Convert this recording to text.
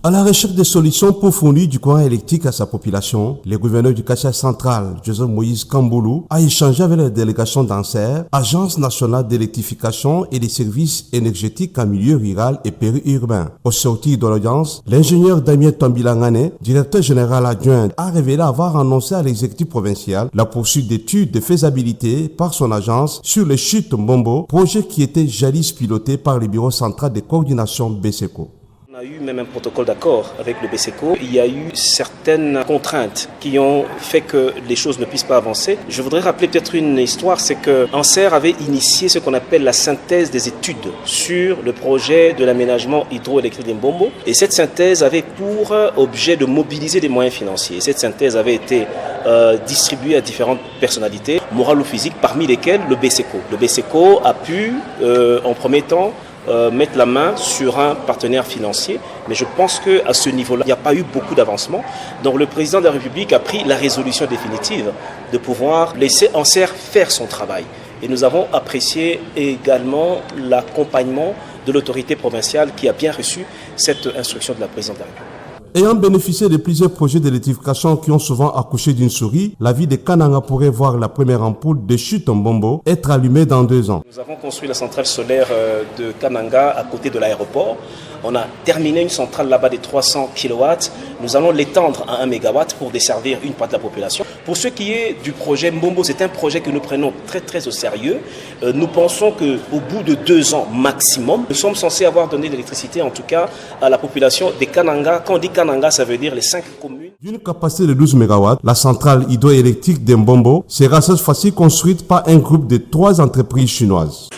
À la recherche de solutions pour fournir du courant électrique à sa population, le gouverneur du Kassaï central, Joseph Moïse Kamboulou, a échangé avec la délégation d'ANSER, Agence nationale d'électrification et des services énergétiques en milieu rural et périurbain. Au sortir de l'audience, l'ingénieur Damien Tombilangane, directeur général adjoint, a révélé avoir annoncé à l'exécutif provincial la poursuite d'études de faisabilité par son agence sur les chutes Mbombo, projet qui était jadis piloté par le bureau central de coordination BSECO. On a eu même un protocole d'accord avec le BSECO. Il y a eu certaines contraintes qui ont fait que les choses ne puissent pas avancer. Je voudrais rappeler peut-être une histoire, c'est que ANSER avait initié ce qu'on appelle la synthèse des études sur le projet de l'aménagement hydroélectrique de Mbombo. Et cette synthèse avait pour objet de mobiliser des moyens financiers. Cette synthèse avait été distribuée à différentes personnalités, morales ou physiques, parmi lesquelles le BSECO. Le BSECO a pu, en premier temps, mettre la main sur un partenaire financier, mais je pense qu'à ce niveau-là, il n'y a pas eu beaucoup d'avancement. Donc le président de la République a pris la résolution définitive de pouvoir laisser ANSER faire son travail. Et nous avons apprécié également l'accompagnement de l'autorité provinciale qui a bien reçu cette instruction de la présidente de la République. Ayant bénéficié de plusieurs projets d'électrification qui ont souvent accouché d'une souris, la ville de Kananga pourrait voir la première ampoule de chute en Mbombo être allumée dans 2 ans. Nous avons construit la centrale solaire de Kananga à côté de l'aéroport. On a terminé une centrale là-bas de 300 kW. Nous allons l'étendre à 1 MW pour desservir une partie de la population. Pour ce qui est du projet Mbombo, c'est un projet que nous prenons très au sérieux. Nous pensons qu'au bout de 2 ans maximum, nous sommes censés avoir donné de l'électricité, en tout cas, à la population de Kananga. Quand on dit Kananga, ça veut dire les 5 communes. D'une capacité de 12 MW, la centrale hydroélectrique de Mbombo sera cette fois-ci construite par un groupe de 3 entreprises chinoises.